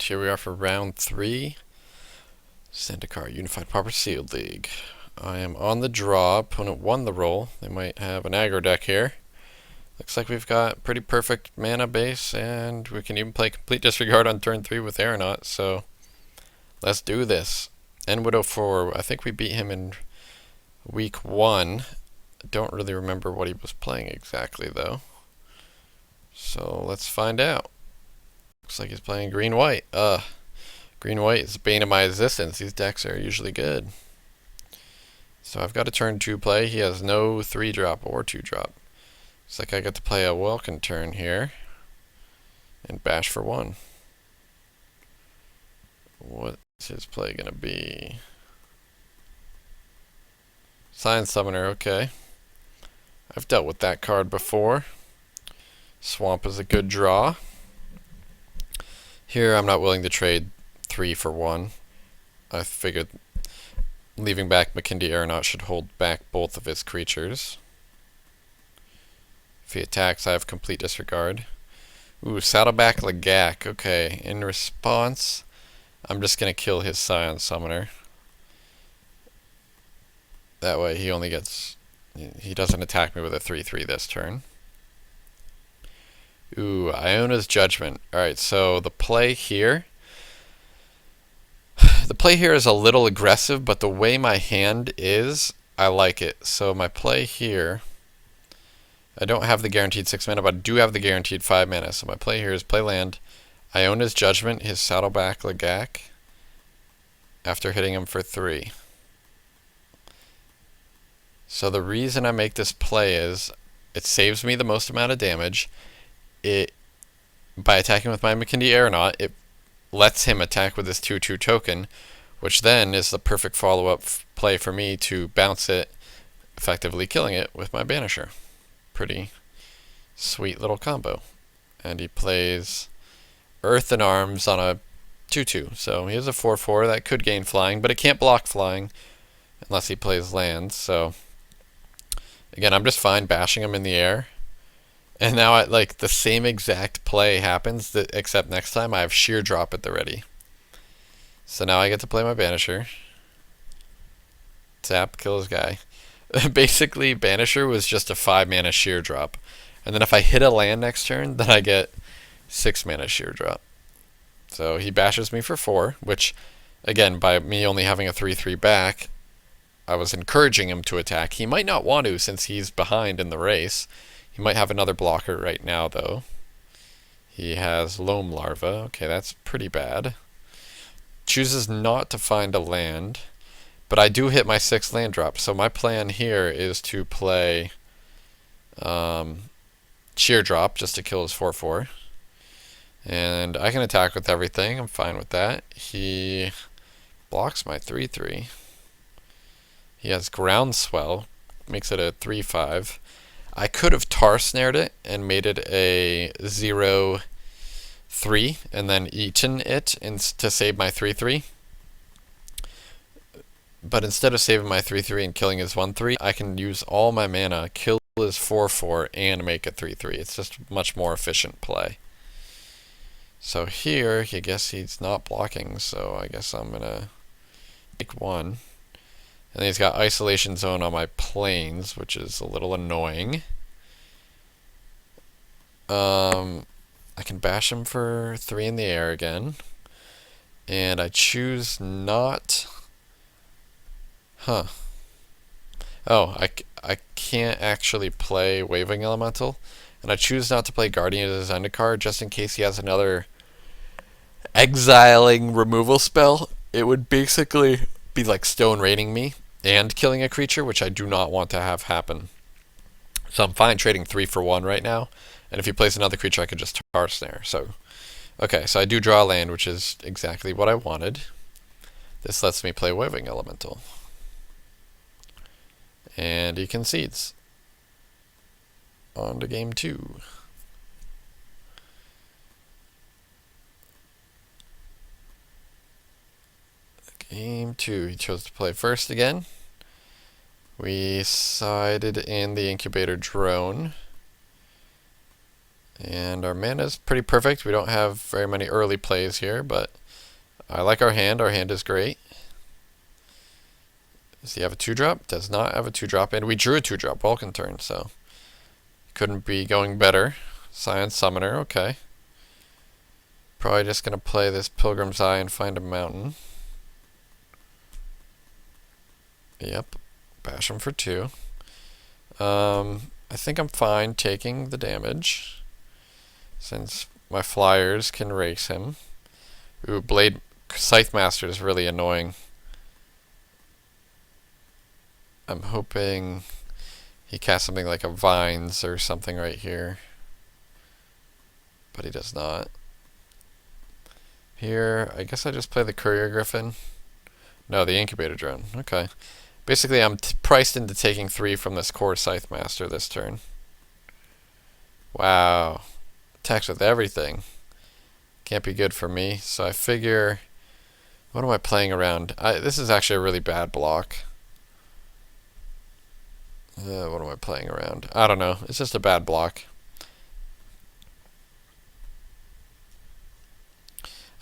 here we are for round 3. Zendikar Unified Pauper Sealed League. I am on the draw. Opponent won the roll. They might have an aggro deck here. Looks like we've got pretty perfect mana base, and we can even play Complete Disregard on turn 3 with Aeronaut, so let's do this. NWood04, I think we beat him in week 1. I don't really remember what he was playing exactly, though. So let's find out. Looks like he's playing green-white. Green-white is the bane of my existence. These decks are usually good. So I've got a turn 2 play. He has no 3-drop or 2-drop. Looks like I get to play a welcome turn here. And bash for 1. What's his play gonna be? Sign Summoner, okay. I've dealt with that card before. Swamp is a good draw. Here I'm not willing to trade 3 for 1. I figured leaving back Makindi Aeronaut should hold back both of his creatures. If he attacks, I have Complete Disregard. Ooh, Saddleback Lagak. Okay, in response, I'm just going to kill his Scion Summoner. That way he only gets... he doesn't attack me with a 3/3 this turn. Ooh, Iona's Judgment. Alright, so the play here... the play here is a little aggressive, but the way my hand is, I like it. So my play here... I don't have the guaranteed 6 mana, but I do have the guaranteed 5 mana. So my play here is play land, Iona's Judgment, his Saddleback Lagak, after hitting him for 3. So the reason I make this play is it saves me the most amount of damage. By attacking with my Makindi Aeronaut, it lets him attack with this 2/2 token, which then is the perfect follow-up play for me to bounce it, effectively killing it with my Banisher. Pretty sweet little combo. And he plays Earth and Arms on a 2/2. So he has a 4/4 that could gain flying, but it can't block flying unless he plays lands. So again, I'm just fine bashing him in the air. And now like the same exact play happens, except next time I have Sheer Drop at the ready. So now I get to play my Banisher. Tap, kill his guy. Basically, Banisher was just a 5 mana Sheer Drop. And then if I hit a land next turn, then I get 6 mana Sheer Drop. So he bashes me for 4, which, again, by me only having a 3/3 back, I was encouraging him to attack. He might not want to since he's behind in the race. He might have another blocker right now, though. He has Loam Larva. Okay, that's pretty bad. Chooses not to find a land. But I do hit my 6 land drop, so my plan here is to play Sheer Drop just to kill his 4/4. And I can attack with everything. I'm fine with that. He blocks my 3/3. He has Groundswell, makes it a 3/5. I could have Tar Snared it and made it a 0/3 and then eaten it to save my 3/3. But instead of saving my 3/3 and killing his 1/3, I can use all my mana, kill his 4/4, and make a 3/3. It's just a much more efficient play. So here, I guess he's not blocking, so I guess I'm gonna take 1. And then he's got Isolation Zone on my planes, which is a little annoying. I can bash him for 3 in the air again. And I choose not... Huh. Oh, I can't actually play Waving Elemental. And I choose not to play Guardian of the Zendikar just in case he has another exiling removal spell. It would basically be like Stone Raining me and killing a creature, which I do not want to have happen. So I'm fine trading 3 for 1 right now. And if he plays another creature, I could just Tar Snare. So, okay, so I do draw a land, which is exactly what I wanted. This lets me play Waving Elemental. And he concedes. On to game 2. Game 2. He chose to play first again. We sided in the Incubator Drone. And our mana is pretty perfect. We don't have very many early plays here, but I like our hand. Our hand is great. Does he have a 2-drop? Does not have a 2-drop. And we drew a 2-drop Vulcan turn, so couldn't be going better. Scion Summoner, okay. Probably just going to play this Pilgrim's Eye and find a mountain. Yep. Bash him for 2. I think I'm fine taking the damage, since my flyers can race him. Ooh, Blade Scythe Master is really annoying. I'm hoping he casts something like a Vines or something right here. But he does not. Here, I guess I just play the Courier Griffin. No, the Incubator Drone. Okay. Basically, I'm priced into taking 3 from this core Scythe Master this turn. Wow. Attacks with everything. Can't be good for me. So I figure, what am I playing around? This is actually a really bad block. What am I playing around? I don't know. It's just a bad block.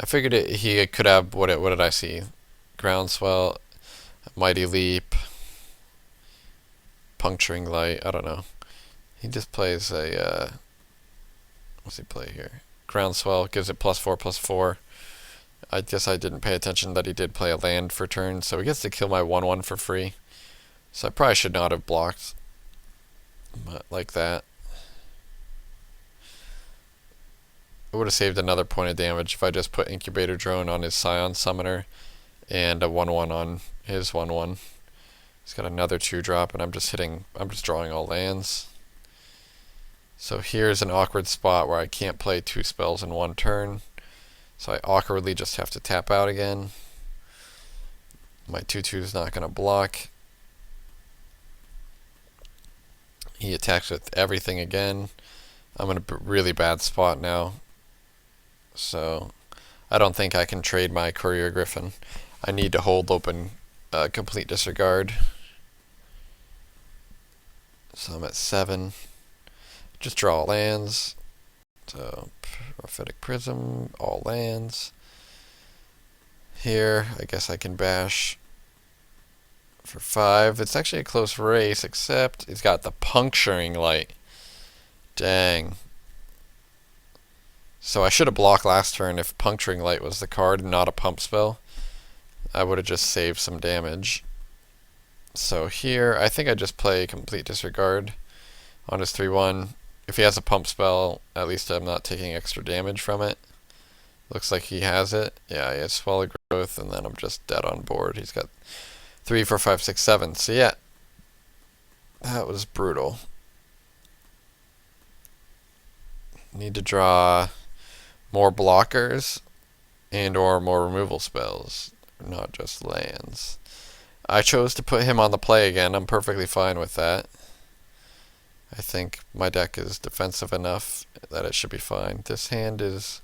I figured he could have, what did I see? Groundswell, Mighty Leap, Puncturing Light, I don't know. He just plays a, what's he play here? Groundswell, gives it +4/+4. I guess I didn't pay attention that he did play a land for turn, so he gets to kill my 1/1 for free. So I probably should not have blocked like that. I would have saved another point of damage if I just put Incubator Drone on his Scion Summoner and a 1/1 on his 1/1. He's got another 2-drop, and I'm just drawing all lands. So here's an awkward spot where I can't play 2 spells in 1 turn. So I awkwardly just have to tap out again. My 2/2 is not going to block. He attacks with everything again. I'm in a really bad spot now. So I don't think I can trade my Courier Griffin. I need to hold open complete disregard. So I'm at 7. Just draw lands. So Prophetic Prism, all lands. Here, I guess I can bash for 5. It's actually a close race, except he's got the Puncturing Light. Dang. So I should have blocked last turn if Puncturing Light was the card and not a pump spell. I would have just saved some damage. So here, I think I just play Complete Disregard on his 3/1. If he has a pump spell, at least I'm not taking extra damage from it. Looks like he has it. Yeah, he has Swallow Growth, and then I'm just dead on board. He's got 3, 4, 5, 6, 7. So yeah, that was brutal. Need to draw more blockers and or more removal spells, not just lands. I chose to put him on the play again. I'm perfectly fine with that. I think my deck is defensive enough that it should be fine. This hand is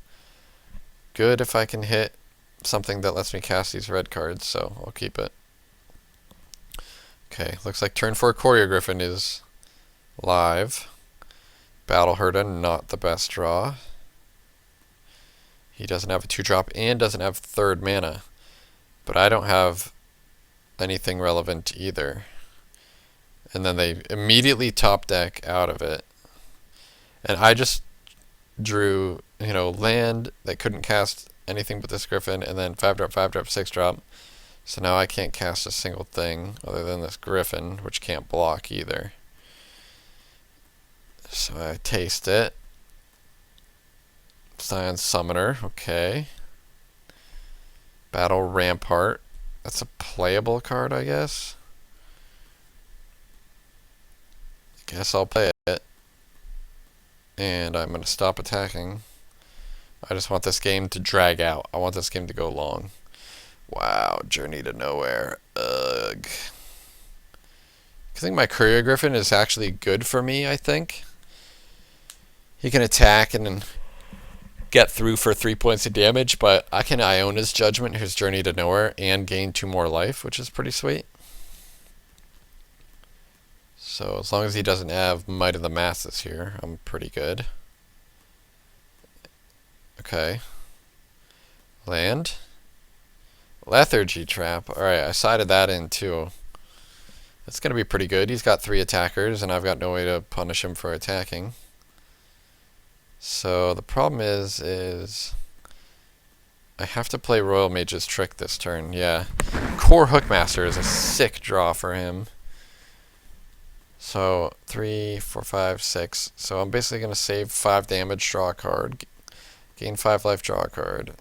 good if I can hit something that lets me cast these red cards, so I'll keep it. Okay, looks like turn 4 Courier Griffin is live. Battle Herden, not the best draw. He doesn't have a 2-drop and doesn't have 3rd mana. But I don't have anything relevant either. And then they immediately top deck out of it. And I just drew, land that couldn't cast anything but this Griffin, and then 5-drop, 5-drop, 6-drop. So now I can't cast a single thing other than this Griffin, which can't block either. So I taste it. Scion Summoner, okay. Battle Rampart. That's a playable card, I guess. Guess I'll play it. And I'm going to stop attacking. I just want this game to drag out. I want this game to go long. Wow, Journey to Nowhere. Ugh. I think my Courier Griffin is actually good for me, I think. He can attack and then get through for 3 points of damage, but I can Iona's Judgment, his Journey to Nowhere, and gain 2 more life, which is pretty sweet. So as long as he doesn't have Might of the Masses here, I'm pretty good. Okay. Land. Lethargy Trap. Alright, I sided that in too. That's going to be pretty good. He's got 3 attackers, and I've got no way to punish him for attacking. So the problem is I have to play Royal Mage's Trick this turn. Yeah. Core Hookmaster is a sick draw for him. So 3, 4, 5, 6. So I'm basically going to save 5 damage, draw a card, gain 5 life, draw a card.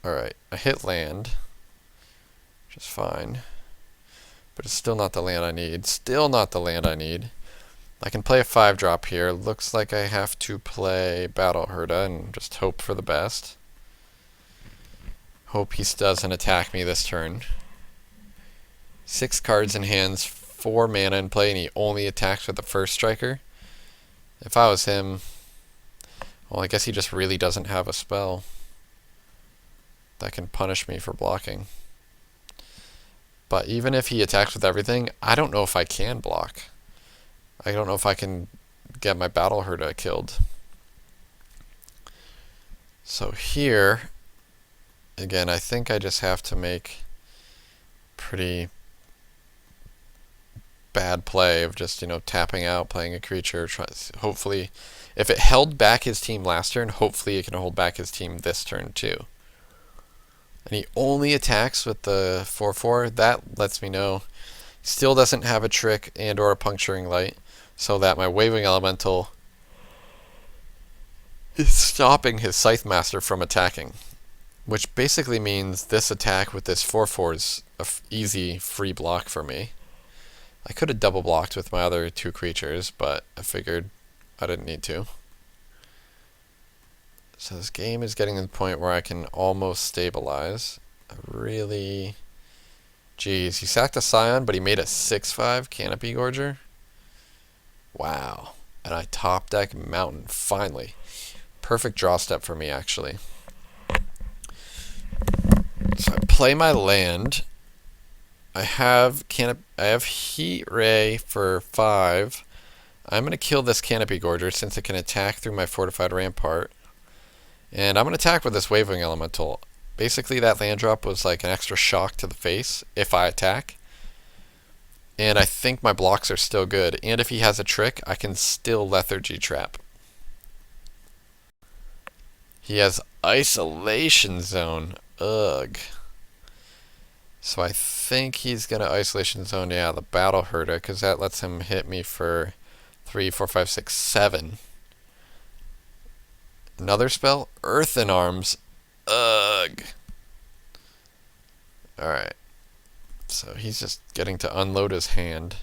Alright, I hit land, which is fine. But it's still not the land I need. Still not the land I need. I can play a 5-drop here. Looks like I have to play Battle Herda and just hope for the best. Hope he doesn't attack me this turn. 6 cards in hands, 4 mana in play, and he only attacks with the first striker. If I was him, well, I guess he just really doesn't have a spell that can punish me for blocking. But even if he attacks with everything, I don't know if I can block. I don't know if I can get my Battle Herda killed. So here, again, I think I just have to make pretty bad play of just, tapping out, playing a creature. Hopefully, if it held back his team last turn, hopefully it can hold back his team this turn too. And he only attacks with the 4/4. That lets me know he still doesn't have a trick and or a puncturing light, so that my Waving Elemental is stopping his Scythe Master from attacking. Which basically means this attack with this 4/4 is an easy free block for me. I could have double blocked with my other 2 creatures, but I figured I didn't need to. So this game is getting to the point where I can almost stabilize. Geez, he sacked a Scion, but he made a 6/5 Canopy Gorger. Wow. And I top deck Mountain, finally. Perfect draw step for me, actually. So I play my land. I have Heat Ray for 5. I'm going to kill this Canopy Gorger since it can attack through my Fortified Rampart. And I'm going to attack with this Waving Elemental. Basically, that land drop was like an extra shock to the face if I attack. And I think my blocks are still good. And if he has a trick, I can still Lethargy Trap. He has Isolation Zone. Ugh. So I think he's going to Isolation Zone, yeah, the Battle Herda, because that lets him hit me for 3, 4, 5, 6, 7. Another spell? Earthen Arms. Ugh. Alright. So he's just getting to unload his hand.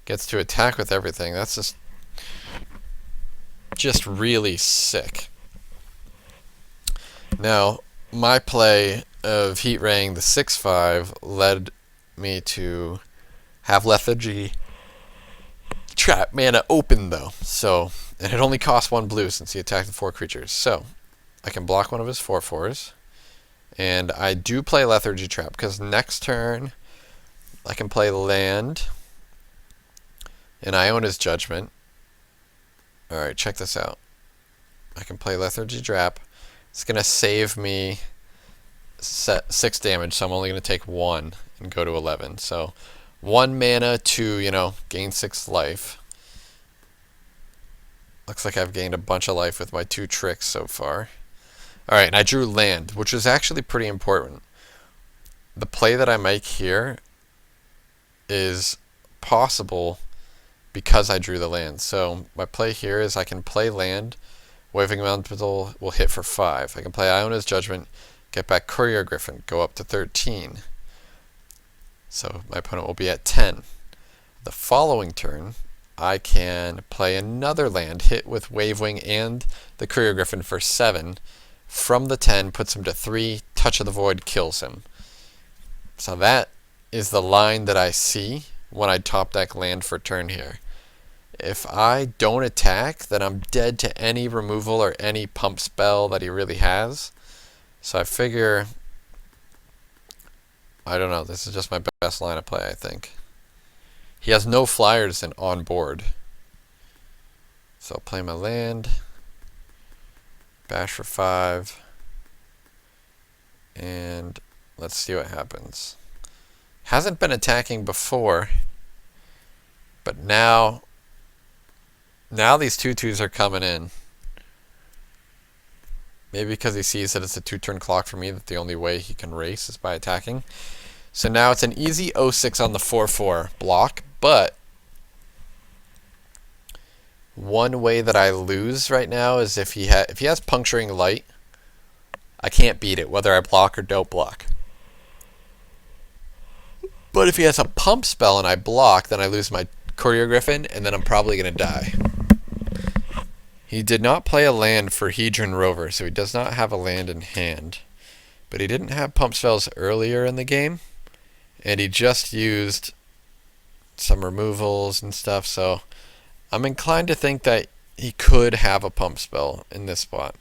Gets to attack with everything. That's just really sick. Now, my play of Heat Raying the 6/5 led me to have Lethargy Trap mana open, though. So, and it only costs 1 blue since he attacked the 4 creatures. So, I can block one of his 4/4s. And I do play Lethargy Trap, because next turn I can play land and Iona's Judgment. Alright, check this out. I can play Lethargy Trap. It's going to save me 6 damage, so I'm only going to take 1 and go to 11. So 1 mana to, gain 6 life. Looks like I've gained a bunch of life with my 2 tricks so far. Alright, and I drew land, which is actually pretty important. The play that I make here is possible because I drew the land. So my play here is I can play land, Waving Elemental will hit for 5. I can play Iona's Judgment, get back Courier Griffin, go up to 13. So my opponent will be at 10. The following turn, I can play another land, hit with Wavewing and the Courier Griffin for 7. From the 10, puts him to 3, Touch of the Void kills him. So that is the line that I see when I top deck land for turn here. If I don't attack, then I'm dead to any removal or any pump spell that he really has. So I figure, I don't know, this is just my best line of play, I think. He has no flyers on board. So I'll play my land. Bash for 5. And let's see what happens. Hasn't been attacking before, but now these 2/2s are coming in. Maybe because he sees that it's a 2-turn clock for me, that the only way he can race is by attacking. So now it's an easy 0-6 on the 4-4 block, but one way that I lose right now is if he has Puncturing Light, I can't beat it, whether I block or don't block. But if he has a Pump Spell and I block, then I lose my Courier Griffin, and then I'm probably going to die. He did not play a land for Hedron Rover, so he does not have a land in hand. But he didn't have Pump Spells earlier in the game, and he just used some removals and stuff, so I'm inclined to think that he could have a Pump Spell in this spot.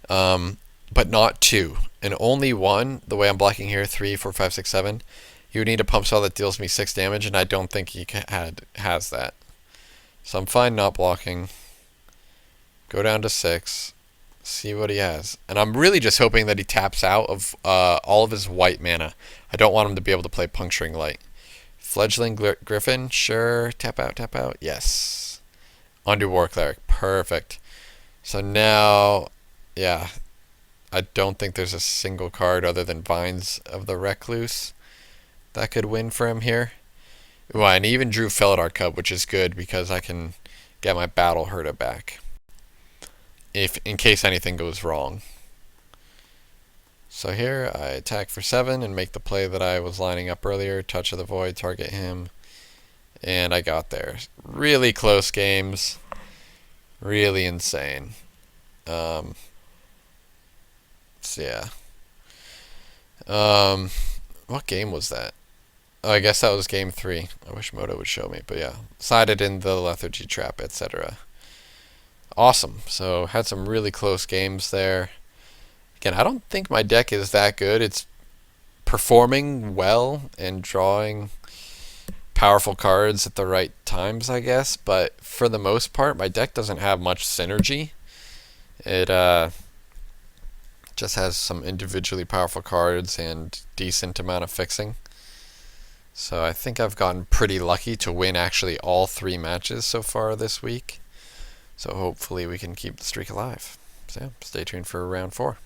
But not 2, and only 1. The way I'm blocking here, 3, 4, 5, 6, 7. He would need a Pump Spell that deals me 6 damage, and I don't think he has that. So I'm fine not blocking. Go down to 6. See what he has. And I'm really just hoping that he taps out of all of his white mana. I don't want him to be able to play Puncturing Light. Fledgling Griffin, sure. Tap out. Yes. Undo War Cleric. Perfect. So now, yeah, I don't think there's a single card other than Vines of the Recluse that could win for him here. Ooh, and he even drew Felidar Cub, which is good because I can get my Battle Herta back in case anything goes wrong. So here I attack for 7 and make the play that I was lining up earlier. Touch of the Void, target him, and I got there. Really close games. Really insane. So yeah. What game was that? Oh, I guess that was game 3. I wish Moto would show me, but yeah. Sided in the Lethargy Trap, etc. Awesome. So had some really close games there. Again, I don't think my deck is that good. It's performing well and drawing powerful cards at the right times, I guess. But for the most part, my deck doesn't have much synergy. It just has some individually powerful cards and decent amount of fixing. So I think I've gotten pretty lucky to win actually all 3 matches so far this week. So hopefully we can keep the streak alive. So yeah, stay tuned for round 4.